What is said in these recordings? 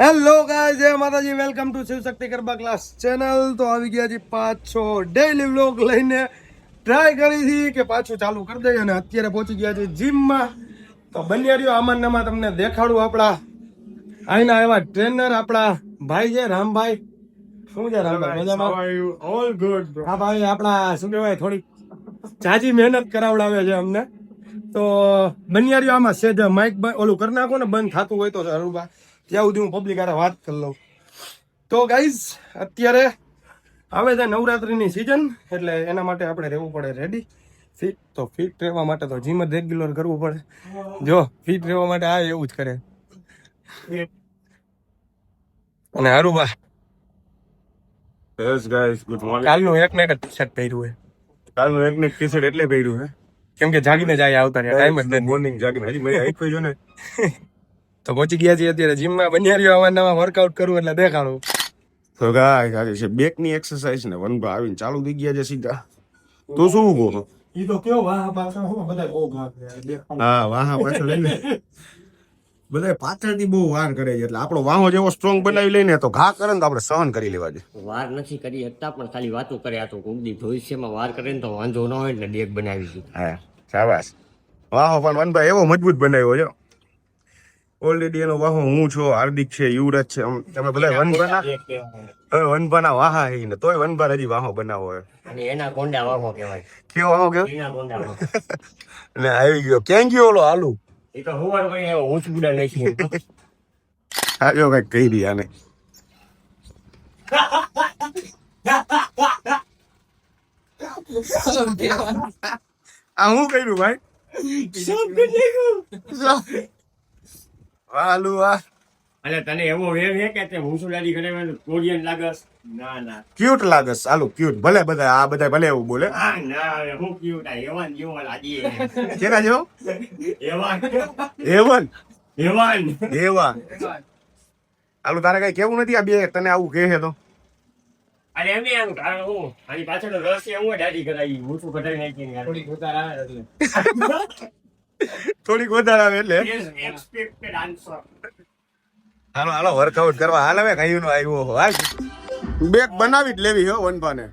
Hello guys, જય માતાજી, welcome to Shiv Shakti Garba class channel. તો આવી ગયા છે પાછો ડેઈલી વ્લોગ લઈને. ટ્રાય કરી હતી કે પાછું ચાલુ કરી દઈએ અને અત્યારે પહોંચી ગયા છે જીમમાં. તો બન્યા રહ્યો આમાં તમને દેખાડું આપણા અહીંના એવા ટ્રેનર આપણા ભાઈ છે રામભાઈ. શું છે રામભાઈ, મજામાં? All good. હા ભાઈ, આપણા શું કહેવાય થોડી જાજી મહેનત કરાવડાવે છે અમને. તો બન્યા રહ્યો આમાં સેજ માઇક ઓલું કરી નાખો ને, બંધ થતું હોય તો સારું, ત્યાં સુધી હું પબ્લિક હારે વાત કરી લઉં. તો ગાઈઝ, અત્યારે આવે છે નવરાત્રિની સિઝન, એટલે એના માટે આપણે રહેવું પડે રેડી. ફિટ રહેવા માટે તો જીમ જ રેગ્યુલર કરવું પડે. જો ફિટ રહેવા માટે આ એવું જ કરે. અને હારુબા યસ ગાઈસ, ગુડ મોર્નિંગ. કાલનું એક ને એક ટી શર્ટ પહેર્યું હોય. કાલનું એક ને ટી શર્ટ એટલે પહેર્યું હે કેમ કે જાગીને જાય આવતા ટાઈમ જ નથી. મોર્નિંગ જાગીને હજી મેં હાઈટ પઈ જો ને. તો પહોંચી ગયા છીએ અત્યારે જીમમાં. બન્યા રહ્યો આમાં વર્કઆઉટ કરવું એટલે દેખાડું. તો ગાઈસ, આજે છે બેક ની એક્સરસાઇઝ ને વન આવીને ચાલુ થઈ ગયા છે સીધા. તો શું કહો? ઈ તો કેવો વાહ પાછળ હું બધા બહુ ભાગ. હા, વાહ પાછળ લઈને બધા પાછળથી બહુ વાર કરે છે, એટલે આપણો વાહો જેવો સ્ટ્રોંગ બનાવી લઈને તો ઘા કરે ને તો આપણે સહન કરી લેવા છે. વાર નથી કરી શકતા પણ ખાલી વાતો કર્યા તો કોકદી ભવિષ્યમાં વાર કરે ને તો વાંધો ન હોય એટલે ડેક બનાવી દીધી. હા, શાબાશ. વાહો પણ વનભાઈ એવો મજબૂત બનાવ્યો છે. ઓલરેડી એનો વાહો હું છો, હાર્દિક છે, યુવરાજ છે, તમે બધા વનભાના વાહા હે ને તોય વનભા હજી વાહો બનાવો હોય. અને એના કોંડા વાહો કહેવાય. કેવો વાહો કેવો? એના કોંડા વાહો. ને આવી ગયો ક્યાં ગયો ઓલો આલુ? એ તો હુવાર કઈ એવો ઊંચ ગુડા નથી. આજો કઈક કહી દી આને. આ હું કર્યું ભાઈ? આલુ આ એટલે તને એવો વેર છે કે તે મુસુલાદી કરે કોરિયન લાગસ? ના ના. ક્યુટ લાગસ. આલુ ક્યુટ. ભલે બધા આ બધા ભલે એવું બોલે. હા ના, હું ક્યુટ આ એવાન જેવો લાગી. કેના જેવો? એવાન. એવન. એવાન. એવા. આલુ તારે કઈ કેવું નથી આ બે તને આવું કહે છે તો? અરે એમ એમ કારણ હું આની પાછળનો રહસ્ય હું દાદી કરાવી ઊંચું કટાવી નાખી યાર. થોડી વધારે આવે એટલે. થોડીક વધારે આવે એટલે એક્સપેક્ટેડ આન્સર. હાલો હાલો વર્કઆઉટ કરવા હાલ. હવે કયું નો આવ્યો હો હાલ. બેક બનાવી જ લેવી હો વનપાને.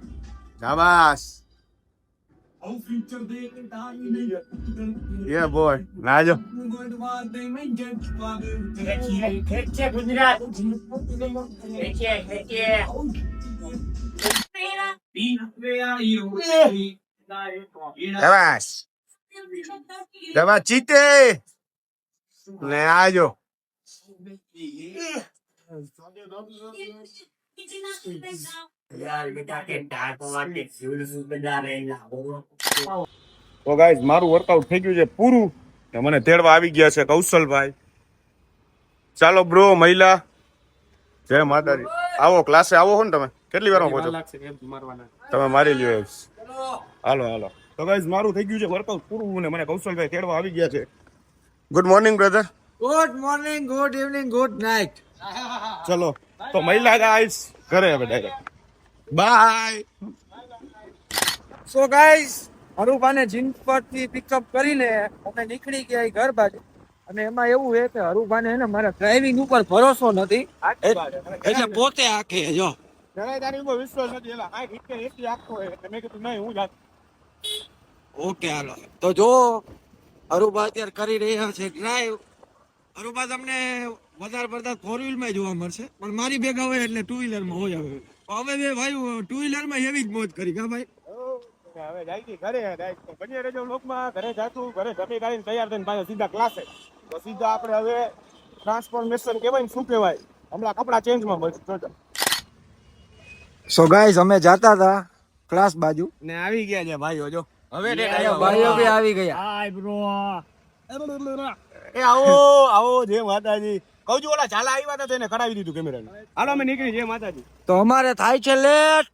શાબાશ. યે બોય નાજો. ગુજરાત. શાબાશ. શાબાશ ચીતે ને આજો. તો ગાઈઝ, મારું વર્કઆઉટ થઈ ગયું છે પૂરું. મને તેડવા આવી ગયા છે કૌશલભાઈ. ચાલો બ્રો મહિલા, જય માતાજી. આવો ક્લાસે આવો હો ને તમે. કેટલી વારમાં પહોંચો? તમે મારી લ્યો. હાલો હાલો. તો ગાઈઝ, મારું થઈ ગયું છે વર્કઆઉટ પૂરું ને મને કૌશલભાઈ તેડવા આવી ગયા છે. Good morning brother. Good morning, good evening, good night. ચલો તો મહિલા ગાઈઝ ઘરે હવે ડાયરેક્ટ બાય. સો ગાઈસ, હરુભાને જીમ પરથી પિકઅપ કરીને અમે નીકળી ગયા ઘર બાજુ. અને એમાં એવું છે કે હરુભાને હે ને મારા ડ્રાઇવિંગ ઉપર ભરોસો નથી, એટલે પોતે આખે જો તારી ઉપર વિશ્વાસ નથી. એલા આ રીતે એટલી આખો હોય એટલે મેં કીધું નહીં હું જાત. ઓકે હાલો. તો જો હરુભા અત્યારે કરી રહ્યા છે ડ્રાઈવ. હરુભા તમને વધારે પડતા 4 વ્હીલમાં જોવા મળશે, પણ મારી ભેગા હોય એટલે 2 વ્હીલરમાં હોય. હવે બે ભાઈ 2 વ્હીલરમાં એવી જ મોજ કરી કા ભાઈ. હવે જાય છે ઘરે. બની રહેજો લોકમાં. ઘરે જાતું, ઘરે જમી કાઢીને તૈયાર થઈને પાછા સીધા ક્લાસે. તો સીધા આપણે હવે ટ્રાન્સફોર્મેશન કહેવાય ને શું કહેવાય, હમણાં કપડા ચેન્જમાં મળશે. સો ગાઈસ, અમે જાતા હતા ક્લાસ બાજુ ને આવી ગયા છે ભાઈઓ. જો હવે ભાઈઓ બી આવી ગયા. હાય બ્રો. એ આવો આવો. જય માતાજી. કહું છું ઓલા ઝાલા આવ્યા હતા તેને કરાવી દીધું કેમેરાને. હાલો અમે નીકળી. જય માતાજી. તો અમારે થાય છે લેટ,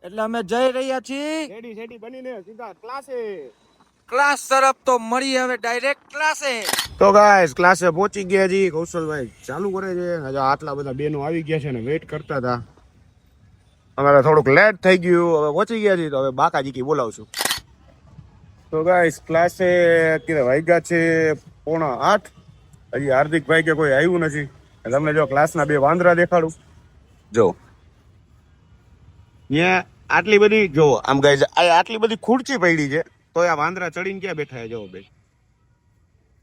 એટલે અમે જઈ રહ્યા છીએ રેડી બનીને સીધા ક્લાસે. ક્લાસ તરફ. તો મળી હવે ડાયરેક્ટ ક્લાસે. તો ગાઈસ, ક્લાસે પહોંચી ગયા છીએ. કૌશલભાઈ ચાલુ કરે છે. હજુ આટલા બધા બેનો આવી ગયા છે ને વેઇટ કરતા હતા. અમારે થોડુંક લેટ થઈ ગયું. હવે પહોંચી ગયા છીએ તો હવે બાકાજી કી બોલાવશું. તો ગાઈસ, ક્લાસે વાગ્યા છે 7:45. હજી હાર્દિકભાઈ કે કોઈ આવ્યું નથી. તમને જો ક્લાસના 2 વાંદરા દેખાડું. જો ત્યાં આટલી બધી જો આમ ગાઈઝ આટલી બધી ખુરચી પડી છે તો આ વાંદરા ચડીને ક્યાં બેઠા છે? જો બે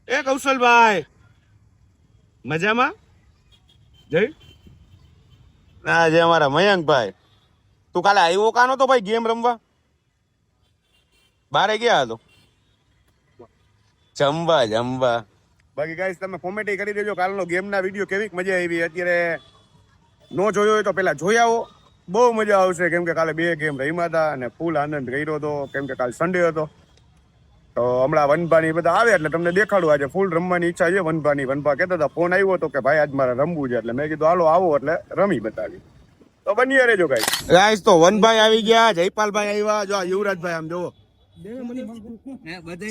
એ કૌશલભાઈ મજામાં જય ના જે અમારા મયંકભાઈ તું કાલે આવ્યો કાનો તો ભાઈ ગેમ રમવા બારે ગયા હતો જમવા બાકી ગાઈસ તમે કોમેન્ટ કરી દેજો કાલનો ગેમના વિડીયો કેવી મજા આવી. અત્યારે નો જોયો હોય તો પેલા જોઈ આવો, બહુ મજા આવશે કેમ કે કાલે 2 ગેમ રમ્યા હતા અને ફૂલ આનંદ કર્યો હતો કેમ કે કાલ સન્ડે હતો. તો હમણાં વનભાની બધા આવે એટલે તમને દેખાડું. આજે ફૂલ રમવાની ઈચ્છા છે વનભા કહેતા હતા, ફોન આવ્યો હતો કે ભાઈ આજ મારે રમવું છે એટલે મેં કીધું હાલો આવો એટલે રમી બતાવી. તો બની રહેજો ગાઈસ તો વનભાઈ આવી ગયા, જયપાલભાઈ આવ્યા, જો આ યુવરાજભાઈ આમ જોવો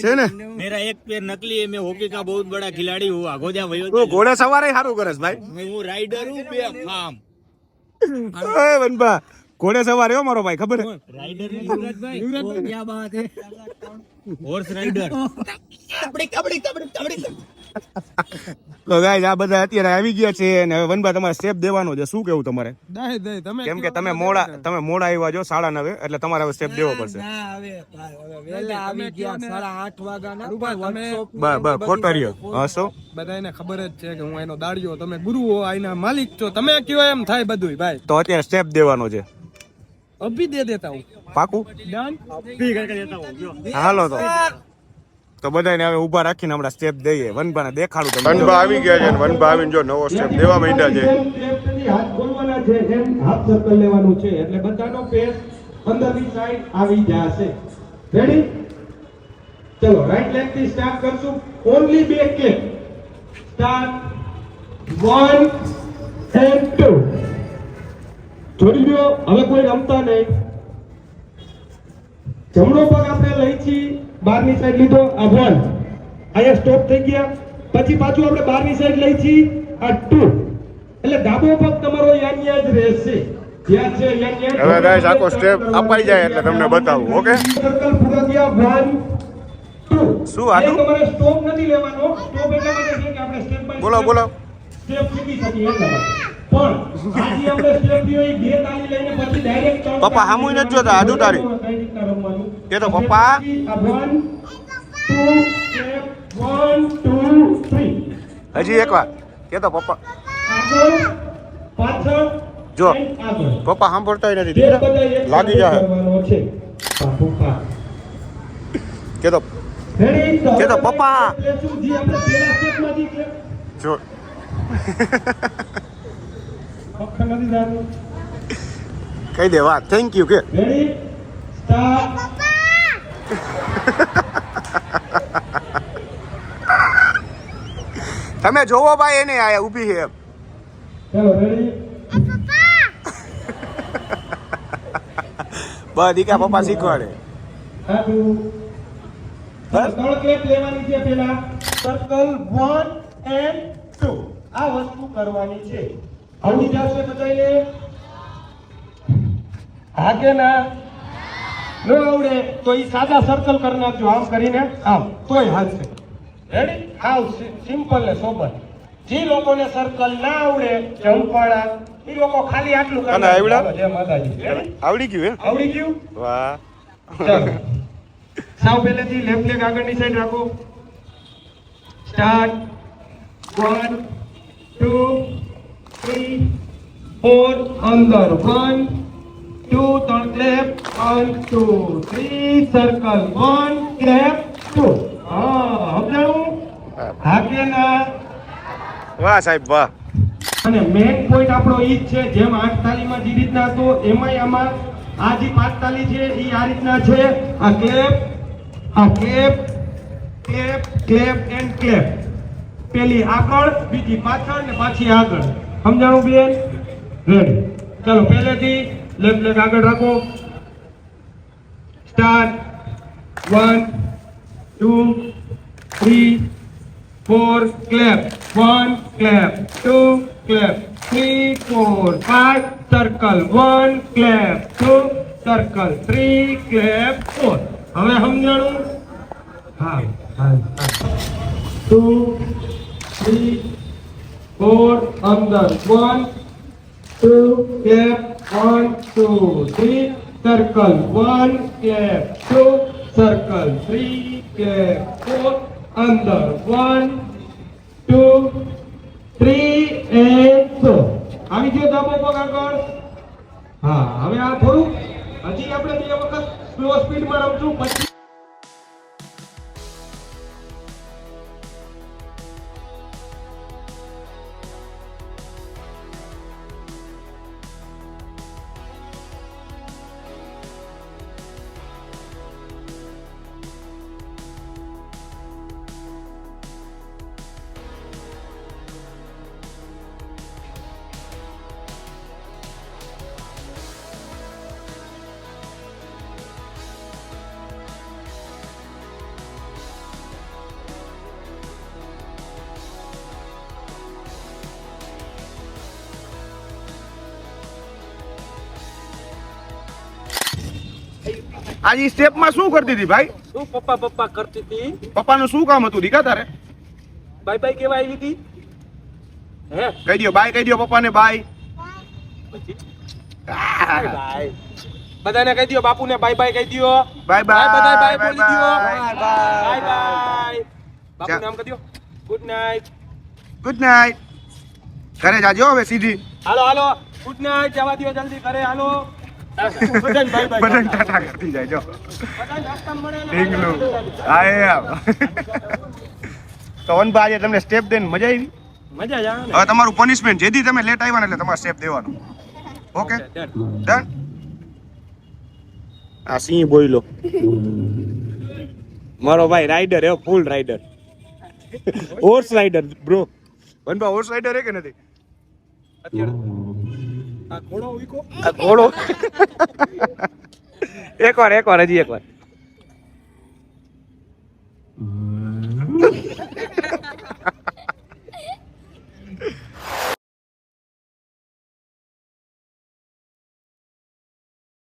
છે ને मेरा एक पैर नकली है, मैं हॉकी का बहुत बड़ा खिलाड़ी हूँ. आगोजा वही તું ઘોડે સવારે સારું કરસ ભાઈ. मैं हूँ राइडर हूँ पे फार्म ઓય વનભા ઘોડે સવારે હો મારો ભાઈ ખબર હે? राइडर युवराज भाई क्या बात है हॉर्स राइडर कबड्डी कबड्डी कबड्डी कबड्डी તો ગાઈસ આ બધા અત્યારે આવી ગયા છે અને હવે વનભા તમારે સ્ટેપ દેવાનો છે. શું કેવું તમારે? દે તમે કેમ કે તમે મોડા આવ્યા છો 9:30 એટલે તમારે હવે સ્ટેપ દેવો પડશે. વેલા આવી ગયા 8:30 વાગ્યાના બસ ખોટો રહ્યો હસો. બધાને ખબર જ છે કે હું એનો દાડિયો, તમે ગુરુ હો, આના માલિક છો, તમે કયો એમ થાય બધું ભાઈ. તો અત્યારે સ્ટેપ દેવાનો છે અભી દે દેતા હું પાકું. ડન. હાલો તો બધાને હવે ઊભા રાખીને હમણાં સ્ટેપ દઈએ. વનભાને દેખાડું તમને. વનભા આવી ગયા છે અને વનભા આવીને જો નવો સ્ટેપ દેવા માંડ્યા છે. હાથ ખોલવાના છે એમ હાફ સર્કલ લેવાનું છે એટલે બધાનો પેસ અંદરની સાઈડ આવી જશે. રેડી? ચલો રાઈટ લેગ થી સ્ટાર્ટ કરશું. Only 2 click. Start 1 and 2. જોડી લો. હવે કોઈ રમતા નહીં. જમણો પગ આપણે લઈ છીએ બહારની સાઈડ લીધો, આ 1 અહીંયા સ્ટોપ થઈ ગયા. પછી પાછું આપણે બહારની સાઈડ લઈ છીએ, આ 2 એટલે ડાબો પગ તમારો અહીંયા જ રહેશે. ત્યાં છે અહીંયા. હવે ગાઈસ આખો સ્ટેપ અપાઈ જાય એટલે તમને બતાવું. ઓકે સર્કલ પૂરા ગયા. 1 2 શું આટલું? તમારે સ્ટોપ નથી લેવાનો. સ્ટોપ એટલા માટે છે કે આપણે સ્ટેપ બાય બોલો સ્ટેપ શીખી શકીએ એટલા માટે. પણ આજે આપણે સ્ટેપ દીયો એ 2 તાળી લઈને પછી ડાયરેક્ટ પપ્પા હામુય નથી જોતા, આદુ તારી એ તો પપ્પા 1 2 સ્ટેપ 1 2 3. હજી એકવાર કે તો પપ્પા આગળ પાછળ જો and આગળ. પપ્પા સાંભળતા નથી બે દીકરા. બધા એક લાગી જાય કરવાનો છે. પાપુકા. કે તો રેડી? કે તો પપ્પા. લેશું જી આપણે પહેલા સ્ટેપમાંથી ક્લિક જો અખર નથી જાતું. કહી દે વાત થેન્ક યુ કે રેડી? સ્ટાર્ટ. તમે જોવો ભાઈ એને આયા ઊભી છે એમ. ચાલો રેડી? બસ દીકરા પપ્પા શીખવાડે. આટલું. બસ. 3 ક્લિપ લેવાની છે પહેલા. Circle 1 and 2. આ વસ્તુ કરવાની છે. આવડી જશે બધાને? હા કે ના? ન આવડે તો ઈ સાદા સર્કલ કરી નાખજો આમ કરીને આમ તોય હાલશે. રેડી? આવ સિમ્પલ ને સોબર. જે લોકોને સર્કલ ના આવડે જંપવાળા ઈ લોકો ખાલી આટલું કરી તને આવડે? નાખજો. જય માતાજી. રેડી? આવડી ગયું હે? આવડી ગયું? વાહ ચાલો સાવ પહેલેથી લેફ્ટ લેગ આગળની સાઈડ રાખો. સ્ટાર્ટ 1 2 3 4 અંદર 1 2 3 ક્લેપ 1 2 3 સર્કલ 1 ક્લેપ 2. હા સમજાણું? હા કે ના? વાહ સાહેબ વાહ. અને મેઇન પોઈન્ટ આપણો ઈ જ છે જેમ 8 તાલીમાં જે રીતના હતો એમાંય આમાં આ જે 5 તાલી છે ઈ આ રીતના છે. આ ક્લેપ ક્લેપ એન્ડ ક્લેપ. પેલી આગળ, બીજી પાછળ ને પાછી આગળ. સમજાણું બેન? રેડી? ચાલો પહેલેથી લેફ્ટ લેગ આગળ રાખો. Start 1 2 3 4 clap 1 clap 2 clap 3 4 5 circle 1 clap 2 circle 3 clap 4. હવે સમજાણું? હા 2 3 4 અંદર 1 2 clap 1 2 3 circle 1 clap 2 circle 3 clap 4 અંદર 1 2 3 and so આવી ગયો ડાબો પગ આગળ હા હવે આ થોડું હજી આપણે બે વખત સ્લો સ્પીડમાં રમશું પછી આજે સ્ટેપ માં શું કરતી હતી ભાઈ? શું પપ્પા પપ્પા કરતી હતી પપ્પાનું શું કામ હતું દીકા તારે? બાય બાય કેવા આવી હતી હે કહી દો બાય, કહી દો પપ્પાને બાય. બાય બધાને કહી દો બાપુને બાય બાય કહી દો બાય બાય બધાય બાય બાય બોલી દો બાય બાય બાય બાપુ નામ કહી દો ગુડ નાઈટ ગુડ નાઇટ. ઘરે જાજો હવે સીધી. હાલો હાલો ગુડ નાઈટ જવા દો જલ્દી કરે હાલો બધાને બાય બાય બટન ટાટા કરતી જાય જો. બધાને નાસ્તા મળે ને ઢીંગલું. હા તો વનભા આજે તમને સ્ટેપ દઈને મજા આવી? મજા જ આવે ને હવે તમારું પનિશમેન્ટ જેથી તમે લેટ આવ્યા ને એટલે તમારે સ્ટેપ દેવાનું. Okay done. આ સિંહ બોયલો મારો ભાઈ રાઈડર હે, full rider, horse rider bro. Vanbha horse rider હે કે નથી? અત્યારે આ ઘોડો ઉઈકો આ ઘોડો એકવાર હજી એકવાર